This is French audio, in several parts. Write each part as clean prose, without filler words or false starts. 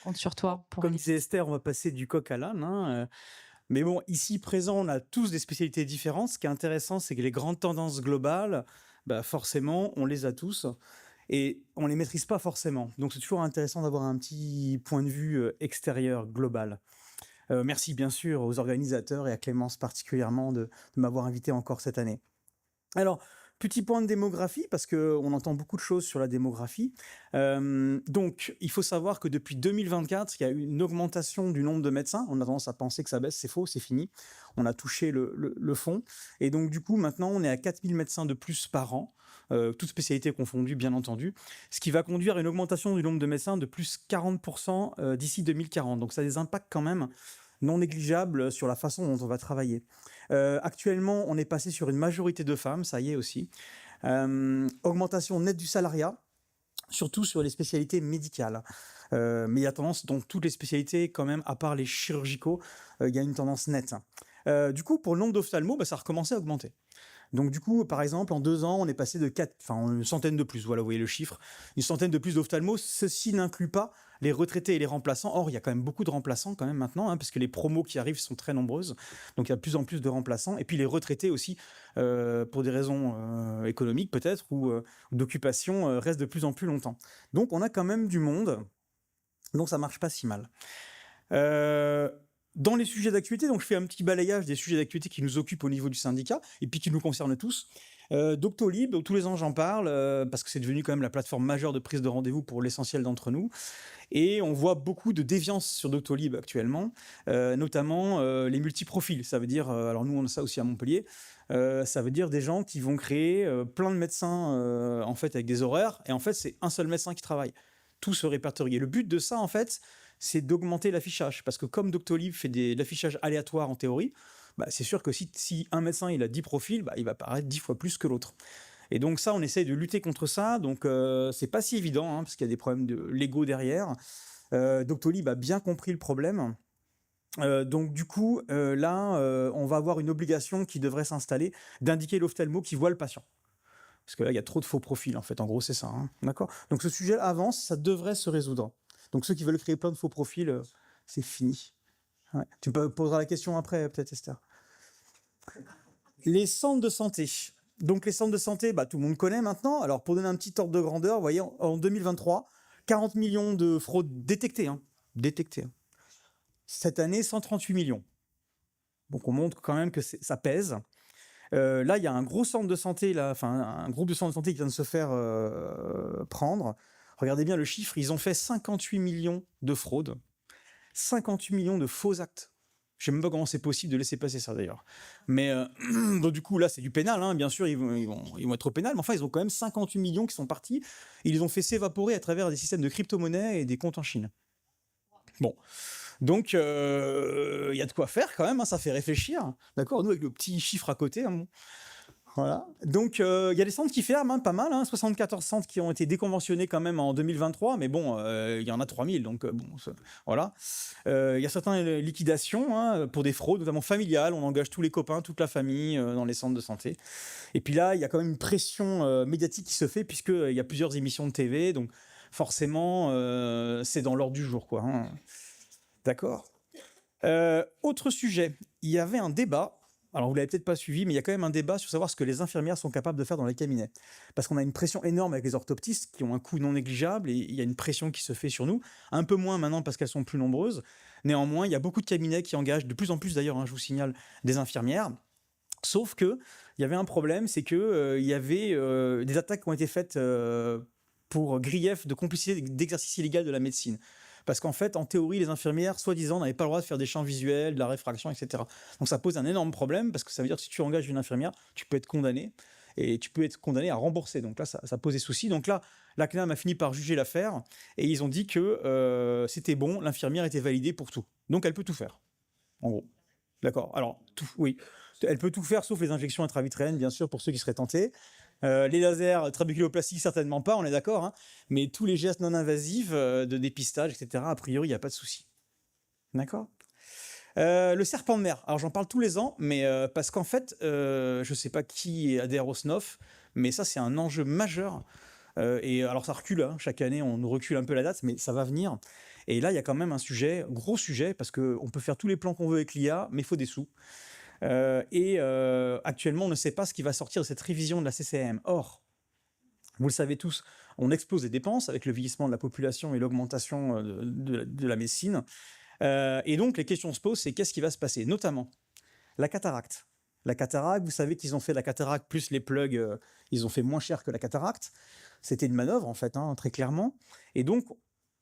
compte sur toi pour Comme aller disait Esther, on va passer du coq à l'âne, hein, mais bon, ici présent, on a tous des spécialités différentes. Ce qui est intéressant, c'est que les grandes tendances globales, bah, forcément, on les a tous et on les maîtrise pas forcément. Donc c'est toujours intéressant d'avoir un petit point de vue, extérieur, global. Merci bien sûr aux organisateurs et à Clémence particulièrement de m'avoir invité encore cette année. Alors, petit point de démographie, parce qu'on entend beaucoup de choses sur la démographie. Donc, il faut savoir que depuis 2024, il y a eu une augmentation du nombre de médecins. On a tendance à penser que ça baisse, c'est faux, c'est fini. On a touché le fond. Et donc, du coup, maintenant, on est à 4000 médecins de plus par an, toutes spécialités confondues, bien entendu, ce qui va conduire à une augmentation du nombre de médecins de plus 40% d'ici 2040. Donc, ça a des impacts quand même non négligeables sur la façon dont on va travailler. Actuellement, on est passé sur une majorité de femmes, ça y est aussi. Augmentation nette du salariat, surtout sur les spécialités médicales. Mais il y a tendance dans toutes les spécialités, quand même, à part les chirurgicaux, il y a une tendance nette. Du coup, pour le nombre d'ophtalmos, bah, ça a recommencé à augmenter. Donc du coup, par exemple, en 2 ans, on est passé de 4, enfin une centaine de plus, voilà, vous voyez le chiffre, une centaine de plus d'ophtalmos. Ceci n'inclut pas les retraités et les remplaçants. Or, il y a quand même beaucoup de remplaçants quand même maintenant, hein, parce que les promos qui arrivent sont très nombreuses. Donc il y a de plus en plus de remplaçants. Et puis les retraités aussi, pour des raisons économiques peut-être, ou d'occupation, restent de plus en plus longtemps. Donc on a quand même du monde. Donc ça marche pas si mal. Dans les sujets d'actualité, donc je fais un petit balayage des sujets d'actualité qui nous occupent au niveau du syndicat et puis qui nous concernent tous. Doctolib, tous les ans j'en parle parce que c'est devenu quand même la plateforme majeure de prise de rendez-vous pour l'essentiel d'entre nous. Et on voit beaucoup de déviance sur Doctolib actuellement, notamment les multiprofils. Ça veut dire, alors nous on a ça aussi à Montpellier, ça veut dire des gens qui vont créer plein de médecins en fait avec des horaires et en fait c'est un seul médecin qui travaille. Tout se répertorier. Le but de ça en fait, c'est d'augmenter l'affichage. Parce que comme Doctolib fait de l'affichage aléatoire en théorie, bah, c'est sûr que si un médecin il a 10 profils, bah, il va paraître 10 fois plus que l'autre. Et donc ça, on essaye de lutter contre ça. Donc c'est pas si évident, hein, parce qu'il y a des problèmes de légaux derrière. Doctolib a bien compris le problème. Donc du coup, là, on va avoir une obligation qui devrait s'installer d'indiquer l'ophtalmo qui voit le patient. Parce que là, il y a trop de faux profils, en fait. En gros, c'est ça. Hein. D'accord. Donc ce sujet avance, ça devrait se résoudre. Donc ceux qui veulent créer plein de faux profils, c'est fini. Ouais. Tu me poseras la question après, peut-être, Esther. Les centres de santé. Donc les centres de santé, bah, tout le monde connaît maintenant. Alors pour donner un petit ordre de grandeur, vous voyez, en 2023, 40 millions de fraudes détectées. Hein. Détectées. Hein. Cette année, 138 millions. Donc on montre quand même que ça pèse. Là, il y a un gros centre de santé, là, enfin un groupe de centres de santé qui vient de se faire prendre. Regardez bien le chiffre, ils ont fait 58 millions de fraudes, 58 millions de faux actes. Je sais même pas comment c'est possible de laisser passer ça d'ailleurs. Mais donc du coup là c'est du pénal, hein, bien sûr ils vont être au pénal, mais enfin ils ont quand même 58 millions qui sont partis. Ils les ont fait s'évaporer à travers des systèmes de crypto-monnaie et des comptes en Chine. Bon. Donc, il y a de quoi faire quand même, hein, ça fait réfléchir. D'accord. Nous, avec le petit chiffre à côté. Hein, voilà. Donc, il y a des centres qui ferment, hein, pas mal. Hein, 74 centres qui ont été déconventionnés quand même en 2023. Mais bon, il y en a 3000. Donc, bon, voilà. Il y a certaines liquidations hein, pour des fraudes, notamment familiales. On engage tous les copains, toute la famille dans les centres de santé. Et puis là, il y a quand même une pression médiatique qui se fait, puisqu'il y a plusieurs émissions de TV. Donc, forcément, c'est dans l'ordre du jour, quoi. Hein. D'accord. Autre sujet, il y avait un débat, alors vous l'avez peut-être pas suivi, mais il y a quand même un débat sur savoir ce que les infirmières sont capables de faire dans les cabinets. Parce qu'on a une pression énorme avec les orthoptistes qui ont un coût non négligeable et il y a une pression qui se fait sur nous, un peu moins maintenant parce qu'elles sont plus nombreuses. Néanmoins, il y a beaucoup de cabinets qui engagent, de plus en plus d'ailleurs, hein, je vous signale, des infirmières. Sauf que il y avait un problème, c'est que il y avait des attaques qui ont été faites pour grief de complicité d'exercice illégal de la médecine. Parce qu'en fait, en théorie, les infirmières, soi-disant, n'avaient pas le droit de faire des champs visuels, de la réfraction, etc. Donc ça pose un énorme problème, parce que ça veut dire que si tu engages une infirmière, tu peux être condamné, et tu peux être condamné à rembourser. Donc là, ça pose des soucis. Donc là, la CNAM a fini par juger l'affaire, et ils ont dit que c'était bon, l'infirmière était validée pour tout. Donc elle peut tout faire, en gros. D'accord. Alors, tout, oui. Elle peut tout faire, sauf les injections intravitréennes, bien sûr, pour ceux qui seraient tentés. Les lasers trabeculoplastiques, certainement pas, on est d'accord, hein, mais tous les gestes non invasifs de dépistage, etc., a priori, il n'y a pas de souci. D'accord. Le serpent de mer, alors j'en parle tous les ans, mais parce qu'en fait, je ne sais pas qui adhère au SNOF, mais ça, c'est un enjeu majeur. Et alors, ça recule, hein, chaque année, on nous recule un peu la date, mais ça va venir. Et là, il y a quand même un sujet, gros sujet, parce qu'on peut faire tous les plans qu'on veut avec l'IA, mais il faut des sous. Actuellement, on ne sait pas ce qui va sortir de cette révision de la CCAM. Or, vous le savez tous, on explose les dépenses avec le vieillissement de la population et l'augmentation de la médecine. Et donc, les questions se posent, c'est qu'est-ce qui va se passer? Notamment, la cataracte. La cataracte, vous savez qu'ils ont fait la cataracte plus les plugs, ils ont fait moins cher que la cataracte. C'était une manœuvre, en fait, hein, très clairement. Et donc,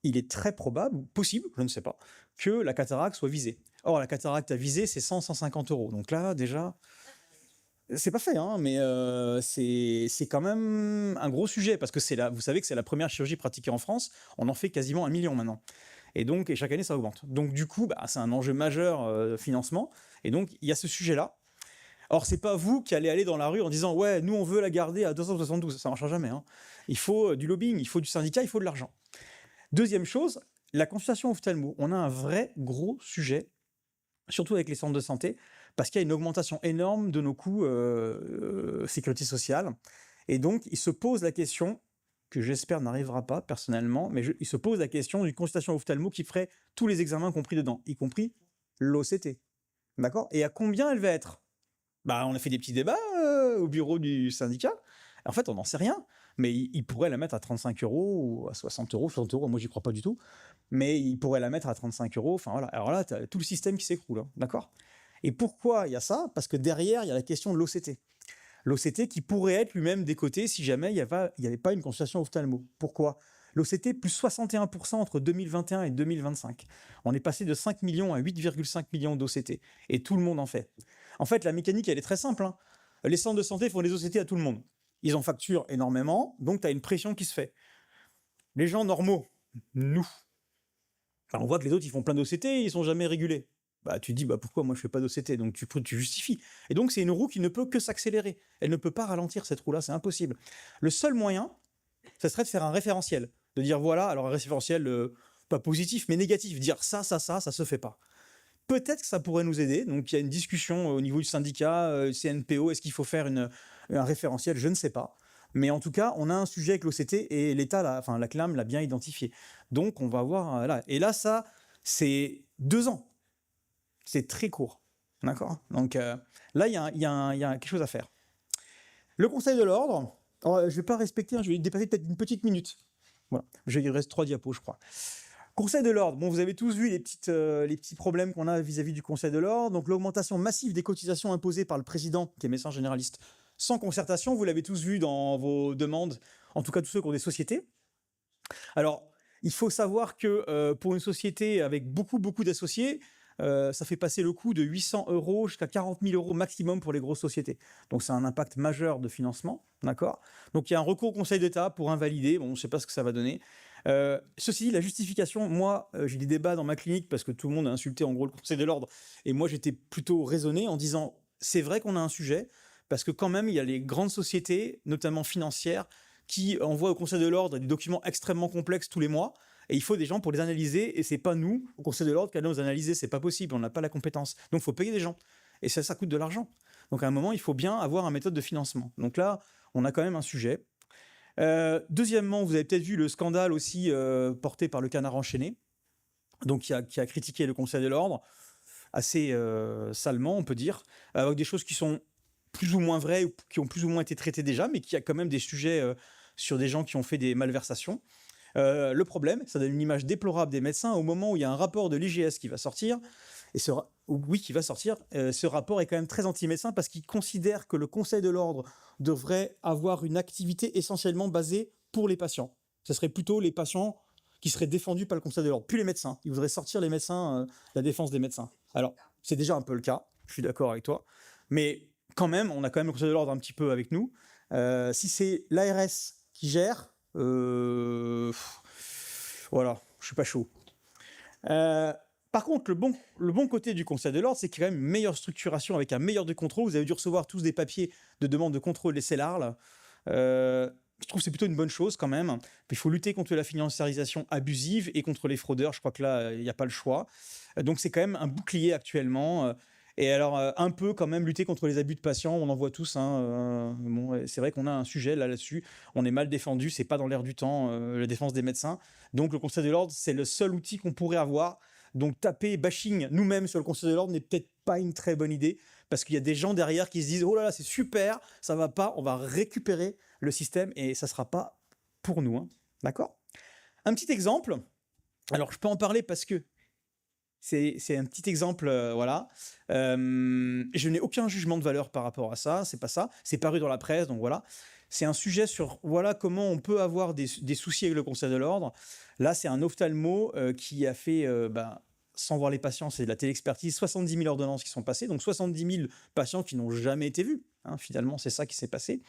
il est très probable, ou possible, je ne sais pas, que la cataracte soit visée. Or, la cataracte à viser, c'est 100-150 euros. Donc là, déjà, c'est pas fait, hein, mais c'est quand même un gros sujet, parce que vous savez que c'est la première chirurgie pratiquée en France. On en fait quasiment 1 million maintenant. Et donc, et chaque année, ça augmente. Donc, du coup, c'est un enjeu majeur financement. Et donc, il y a ce sujet-là. Or, c'est pas vous qui allez aller dans la rue en disant « Ouais, nous, on veut la garder à 272 ». Ça marchera jamais. Hein. Il faut du lobbying, il faut du syndicat, il faut de l'argent. Deuxième chose, la consultation ophtalmo. On a un vrai gros sujet, surtout avec les centres de santé, parce qu'il y a une augmentation énorme de nos coûts sécurité sociale. Et donc, il se pose la question, que j'espère n'arrivera pas personnellement, mais il se pose la question d'une consultation ophtalmo qui ferait tous les examens compris dedans, y compris l'OCT. D'accord? Et à combien elle va être? On a fait des petits débats au bureau du syndicat. En fait, on n'en sait rien. Mais il pourrait la mettre à 35 euros ou à 60 euros. 60 euros, moi, j'y crois pas du tout. Mais il pourrait la mettre à 35 euros. Enfin, voilà. Alors là, tu as tout le système qui s'écroule. Hein, d'accord? Et pourquoi il y a ça? Parce que derrière, il y a la question de l'OCT. L'OCT qui pourrait être lui-même décoté si jamais il n'y avait pas une consultation ophtalmo. Pourquoi? L'OCT, plus 61% entre 2021 et 2025. On est passé de 5 millions à 8,5 millions d'OCT. Et tout le monde en fait. En fait, la mécanique, elle est très simple. Hein. Les centres de santé font des OCT à tout le monde. Ils en facturent énormément, donc tu as une pression qui se fait. Les gens normaux, nous, on voit que les autres, ils font plein d'OCT et ils sont jamais régulés. Tu te dis, pourquoi moi je fais pas d'OCT? Donc tu justifies. Et donc c'est une roue qui ne peut que s'accélérer. Elle ne peut pas ralentir, cette roue-là, c'est impossible. Le seul moyen, ça serait de faire un référentiel. De dire, voilà, alors un référentiel, pas positif, mais négatif. Dire ça se fait pas. Peut-être que ça pourrait nous aider. Donc il y a une discussion au niveau du syndicat, CNPO, est-ce qu'il faut faire un référentiel? Je ne sais pas. Mais en tout cas, on a un sujet avec l'OCT et l'État, la CLAM, l'a bien identifié. Donc on va voir là. Et là, ça, c'est 2 ans. C'est très court. D'accord? Donc là, il y a quelque chose à faire. Le Conseil de l'Ordre, je ne vais pas respecter, je vais dépasser peut-être une petite minute. Voilà. Il reste 3 diapos, je crois. Conseil de l'Ordre, vous avez tous vu les petits problèmes qu'on a vis-à-vis du Conseil de l'Ordre. Donc l'augmentation massive des cotisations imposées par le président, qui est médecin généraliste, sans concertation, vous l'avez tous vu dans vos demandes, en tout cas tous ceux qui ont des sociétés. Alors, il faut savoir que pour une société avec beaucoup d'associés, ça fait passer le coût de 800 euros jusqu'à 40 000 euros maximum pour les grosses sociétés. Donc c'est un impact majeur de financement, d'accord? Donc il y a un recours au Conseil d'État pour invalider, je ne sais pas ce que ça va donner. Ceci dit, la justification, moi, j'ai des débats dans ma clinique parce que tout le monde a insulté en gros le Conseil de l'Ordre, et moi j'étais plutôt raisonné en disant, c'est vrai qu'on a un sujet, parce que quand même, il y a les grandes sociétés, notamment financières, qui envoient au Conseil de l'Ordre des documents extrêmement complexes tous les mois, et il faut des gens pour les analyser, et c'est pas nous, au Conseil de l'Ordre, qui allons les analyser, c'est pas possible, on n'a pas la compétence. Donc il faut payer des gens, et ça coûte de l'argent. Donc à un moment, il faut bien avoir une méthode de financement. Donc là, on a quand même un sujet. Deuxièmement, vous avez peut-être vu le scandale aussi porté par le Canard enchaîné, donc qui a critiqué le Conseil de l'Ordre, assez salement, on peut dire, avec des choses qui sont plus ou moins vraies, ou qui ont plus ou moins été traitées déjà, mais qui a quand même des sujets sur des gens qui ont fait des malversations. Le problème, ça donne une image déplorable des médecins au moment où il y a un rapport de l'IGS qui va sortir, et ce rapport est quand même très anti-médecin parce qu'il considère que le Conseil de l'Ordre devrait avoir une activité essentiellement basée pour les patients. Ce serait plutôt les patients qui seraient défendus par le Conseil de l'Ordre, puis les médecins. Il voudrait sortir les médecins, la défense des médecins. Alors, c'est déjà un peu le cas, je suis d'accord avec toi, mais quand même, on a quand même le Conseil de l'Ordre un petit peu avec nous. Si c'est l'ARS qui gère, voilà, je suis pas chaud. Par contre, le bon côté du Conseil de l'Ordre, c'est qu'il y a quand même une meilleure structuration avec un meilleur de contrôle. Vous avez dû recevoir tous des papiers de demande de contrôle des CELARL. Je trouve que c'est plutôt une bonne chose quand même. Il faut lutter contre la financiarisation abusive et contre les fraudeurs. Je crois que là, il n'y a pas le choix. Donc c'est quand même un bouclier actuellement. Et alors, un peu quand même lutter contre les abus de patients, on en voit tous, hein, bon, c'est vrai qu'on a un sujet là-dessus, on est mal défendu, c'est pas dans l'air du temps, la défense des médecins. Donc le Conseil de l'ordre, c'est le seul outil qu'on pourrait avoir. Donc taper bashing nous-mêmes sur le Conseil de l'ordre n'est peut-être pas une très bonne idée, parce qu'il y a des gens derrière qui se disent « Oh là là, c'est super, ça va pas, on va récupérer le système et ça sera pas pour nous. » D'accord ? Un petit exemple, alors je peux en parler parce que c'est un petit exemple, voilà. Je n'ai aucun jugement de valeur par rapport à ça, c'est pas ça. C'est paru dans la presse, donc voilà. C'est un sujet sur voilà comment on peut avoir des soucis avec le Conseil de l'ordre. Là, c'est un ophtalmo qui a fait, sans voir les patients, c'est de la téléexpertise, 70 000 ordonnances qui sont passées, donc 70 000 patients qui n'ont jamais été vus. Hein, finalement, c'est ça qui s'est passé.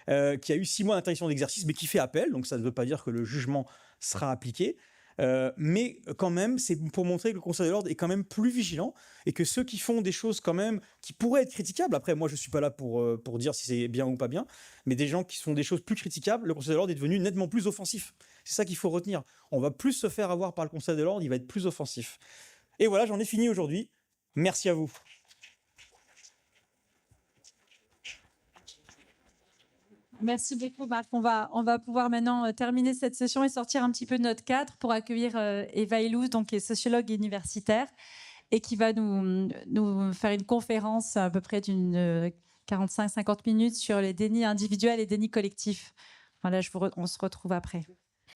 Qui a eu 6 mois d'interdiction d'exercice, mais qui fait appel, donc ça ne veut pas dire que le jugement sera appliqué. Mais quand même, c'est pour montrer que le Conseil de l'ordre est quand même plus vigilant et que ceux qui font des choses quand même qui pourraient être critiquables, après moi je suis pas là pour dire si c'est bien ou pas bien, mais des gens qui font des choses plus critiquables, le Conseil de l'ordre est devenu nettement plus offensif. C'est ça qu'il faut retenir. On va plus se faire avoir par le Conseil de l'ordre, il va être plus offensif. Et voilà, j'en ai fini aujourd'hui. Merci à vous. Merci beaucoup, Marc. On va pouvoir maintenant terminer cette session et sortir un petit peu de notre cadre pour accueillir Eva Illouz, donc, qui est sociologue universitaire et qui va nous faire une conférence à peu près d'une 45-50 minutes sur les dénis individuels et dénis collectifs. Voilà, on se retrouve après.